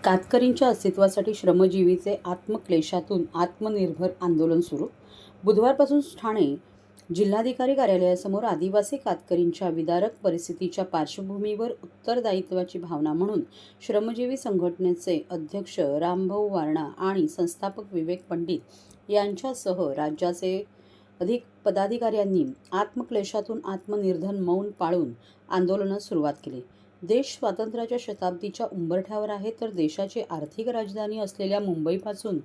कातकरींच्या अस्तित्वासाठी श्रमजीवीचे आत्मक्लेशातून आत्मनिर्भर आंदोलन सुरू. बुधवारपासून ठाणे जिल्हाधिकारी कार्यालयासमोर आदिवासी कातकरींच्या विदारक परिस्थितीच्या पार्श्वभूमीवर उत्तरदायित्वाची भावना म्हणून श्रमजीवी संघटनेचे अध्यक्ष रामभाऊ वारणा आणि संस्थापक विवेक पंडित यांच्यासह राज्याचे अधिक पदाधिकाऱ्यांनी आत्मक्लेशातून आत्मनिर्धन मौन पाळून आंदोलनास सुरुवात केली. देश स्वातंत्र्याच्या शताब्दीच्या उंबरठ्यावर आहे, तर देशाची आर्थिक राजधानी असलेल्या मुंबईपासून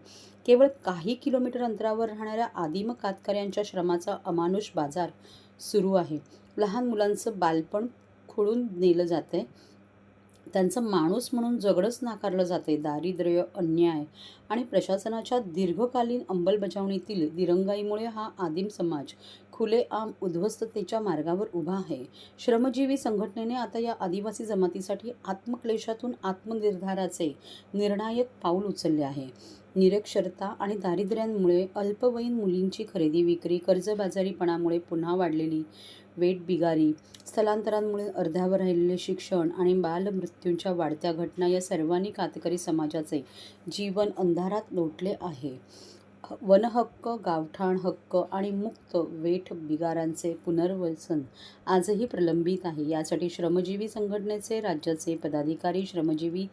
केवळ काही किलोमीटर अंतरावर राहणाऱ्या आदिम कातकऱ्यांच्या श्रमाचा अमानुष बाजार सुरू आहे. लहान मुलांचं बालपण खुळून नेलं जातंय, त्यांचं माणूस म्हणून जगणंच नाकारलं जाते. दारिद्र्य, अन्याय आणि प्रशासनाच्या दीर्घकालीन अंमलबजावणीतील दिरंगाईमुळे हा आदिम समाज खुलेआम उद्ध्वस्ततेच्या मार्गावर उभा आहे. श्रमजीवी संघटनेने आता या आदिवासी जमातीसाठी आत्मक्लेशातून आत्मनिर्धाराचे निर्णायक पाऊल उचलले आहे. निरक्षरता आणि दारिद्र्यामुळे अल्पवयीन मुलींची खरेदी विक्री, कर्जबाजारीपणामुळे पुन्हा वाढलेली वेठबिगारी, स्थलांतरांमुळे अर्ध्यावर राहिलेले शिक्षण आणि बालमृत्यूंच्या वाढत्या घटना या सर्वांनी कातकरी समाजाचे जीवन अंधारात लोटले आहे. वनहक्क, गावठाण हक्क आणि मुक्त वेठबिगारांचे पुनर्वसन आजही प्रलंबित आहे. यासाठी श्रमजीवी संघटनेचे राज्याचे पदाधिकारी, श्रमजीवी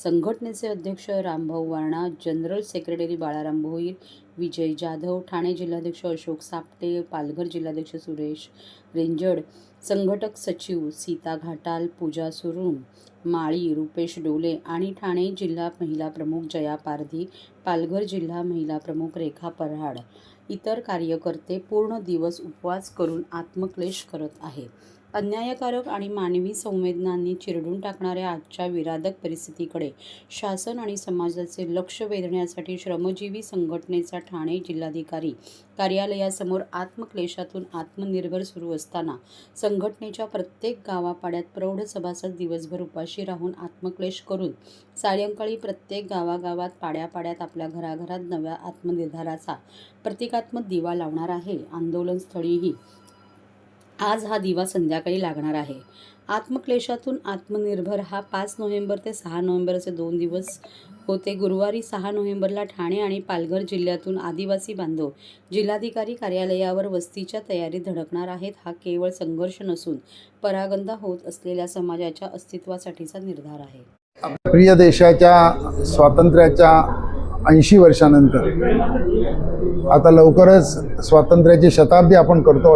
संघटनेचे अध्यक्ष रामभाऊ वारणा, जनरल सेक्रेटरी बाळाराम भोईर, विजय जाधव, ठाणे जिल्हाध्यक्ष अशोक सापटे, पालघर जिल्हाध्यक्ष सुरेश रेंजड, संघटक सचिव सीता घाटाल, पूजा सुरूम, माळी रुपेश डोले आणि ठाणे जिल्हा महिला प्रमुख जया पारधी, पालघर जिल्हा महिला प्रमुख रेखा पराड इतर कार्यकर्ते पूर्ण दिवस उपवास करून आत्मक्लेश करत आहेत. अन्यायकारक आणि मानवी संवेदनांनी चिरडून टाकणाऱ्या आजच्या विराधक परिस्थितीकडे शासन आणि समाजाचे लक्ष वेधण्यासाठी श्रमजीवी संघटनेचा ठाणे जिल्हाधिकारी कार्यालयासमोर आत्मक्लेशातून आत्मनिर्भर सुरू असताना संघटनेच्या प्रत्येक गावापाड्यात प्रौढ सभासद दिवसभर उपाशी राहून आत्मक्लेश करून सायंकाळी प्रत्येक गावागावात पाड्यापाड्यात आपल्या घराघरात नव्या आत्मनिर्धाराचा प्रतिकात्मक दिवा लावणार आहे. आंदोलनस्थळीही आज हा दिवा संध्याकाळी लागणार आहे. आत्मक्लेशातून आत्मनिर्भर हा 5 नोव्हेंबर ते 6 नोव्हेंबर असे 2 दिवस होते. गुरुवारी 6 नोव्हेंबरला ठाणे आणि पालघर जिल्ह्यातून आदिवासी बांधव जिल्हाधिकारी कार्यालयावर वस्तीच्या तयारीत धडकणार आहेत. हा केवळ संघर्ष नसून परागंदा होत असलेल्या समाजाच्या अस्तित्वासाठीचा निर्धार आहे. आपल्या प्रिय देशाच्या स्वातंत्र्याच्या 80 वर्षानंतर आता लवकरच स्वातंत्र्याची शताब्दी आपण करतो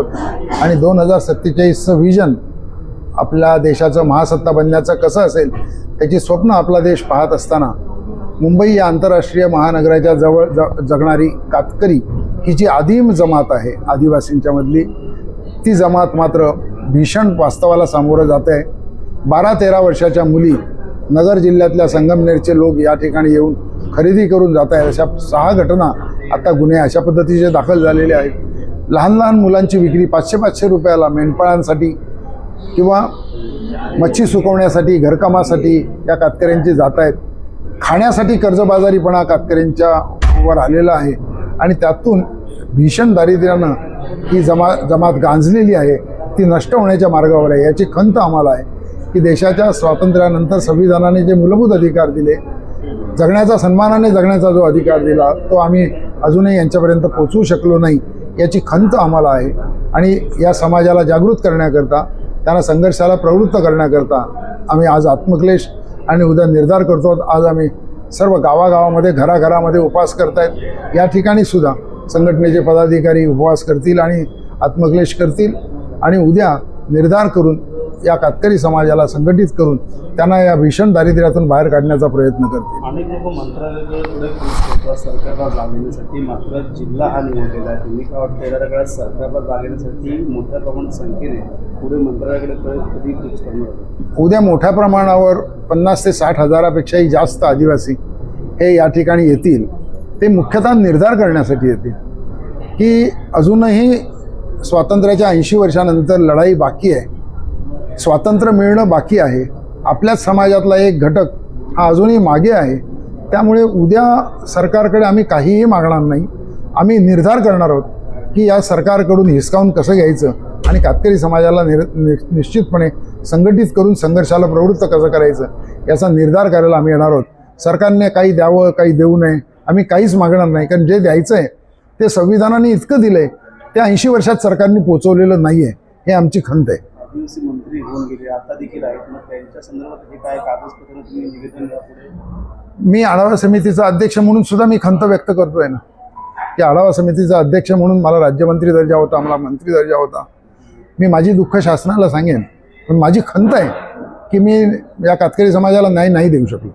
आणि 2047चं व्हिजन आपल्या देशाचं महासत्ता बनण्याचं कसं असेल त्याची स्वप्न आपला देश पाहत असताना मुंबई या आंतरराष्ट्रीय महानगराच्या जवळ जगणारी कातकरी ही जी आदिम जमात आहे आदिवासींच्या मधली, ती जमात मात्र भीषण वास्तवाला सामोरं जात आहे. 12-13 वर्षाच्या मुली नगर जिल्ह्यातल्या संगमनेरचे लोक या ठिकाणी येऊन खरेदी करून जात आहेत. अशा 6 घटना आता गुन्हे अशा पद्धतीचे दाखल झालेले आहेत. लहान लहान मुलांची विक्री 500-500 रुपयाला मेंढपाळांसाठी किंवा मच्छी सुकवण्यासाठी, घरकामासाठी या कातकऱ्यांची जात आहेत. खाण्यासाठी कर्जबाजारीपणा कातकऱ्यांच्या वर आलेला आहे आणि त्यातून भीषण दारिद्र्यानं ही जमात गांजलेली आहे, ती नष्ट होण्याच्या मार्गावर आहे. याची खंत आम्हाला आहे की देशाच्या स्वातंत्र्यानंतर संविधानाने जे मूलभूत अधिकार दिले, जगण्याचा सन्मानाने जगण्याचा जो अधिकार दिला, तो आम्ही अजूनही यांच्यापर्यंत पोचवू शकलो नाही. याची खंत आम्हाला आहे आणि या समाजाला जागृत करण्याकरता, त्यांना संघर्षाला प्रवृत्त करण्याकरता आम्ही आज आत्मक्लेश आणि उद्या निर्धार करतो. आज आम्ही सर्व गावागावामध्ये, घराघरामध्ये उपवास करतायत. या ठिकाणी सुद्धा संघटनेचे पदाधिकारी उपवास करतील आणि आत्मक्लेश करतील आणि उद्या निर्धार करून या कातकरी समाजाला संघटित करून त्यांना या भीषण दारिद्र्यातून बाहेर काढण्याचा प्रयत्न करतील. अनेक लोक मंत्रालयाकडे सरकारला जाग येण्यासाठी, मात्र जिल्हा हा निवडलेला आहे. तुम्ही काय वाटतं येणाऱ्या काळात सरकारला जाग येण्यासाठी मोठ्या प्रमाणात संख्येने पुढे मंत्रालयाकडे कधी कूच करणार? उद्या मोठ्या प्रमाणावर 50 ते 60 हजारापेक्षाही जास्त आदिवासी हे या ठिकाणी येतील. ते मुख्यतः निर्धार करण्यासाठी येतील की अजूनही स्वातंत्र्याच्या 80 वर्षानंतर लढाई बाकी आहे, स्वातंत्र्य मिळणं बाकी आहे. आपल्याच समाजातला एक घटक हा अजूनही मागे आहे. त्यामुळे उद्या सरकारकडे आम्ही काहीही मागणार नाही. आम्ही निर्धार करणार आहोत की या सरकारकडून हिसकावून कसं घ्यायचं आणि कातकरी समाजाला निश्चितपणे संघटित करून संघर्षाला प्रवृत्त कसं करायचं याचा निर्धार करायला आम्ही येणार आहोत. सरकारने काही द्यावं काही देऊ नये आम्ही काहीच मागणार नाही, कारण जे द्यायचं आहे ते संविधानाने इतकं दिलं आहे ते 80 वर्षात सरकारने पोचवलेलं नाही आहे, हे आमची खंत आहे. आदिवासी मंत्री होऊन गेले, आता देखील आहेत, मग त्यांच्या संदर्भात हे काय कागदपत्र तुम्ही निवेदन यापुढे? मी आढावा समितीचा अध्यक्ष म्हणून सुद्धा मी खंत व्यक्त करतोय ना, की आढावा समितीचा अध्यक्ष म्हणून मला राज्यमंत्री दर्जा होता, मला मंत्री दर्जा होता. मी माझी दुःख शासनाला सांगेन, पण माझी खंत आहे की मी या कातकरी समाजाला न्याय नाही देऊ शकलो.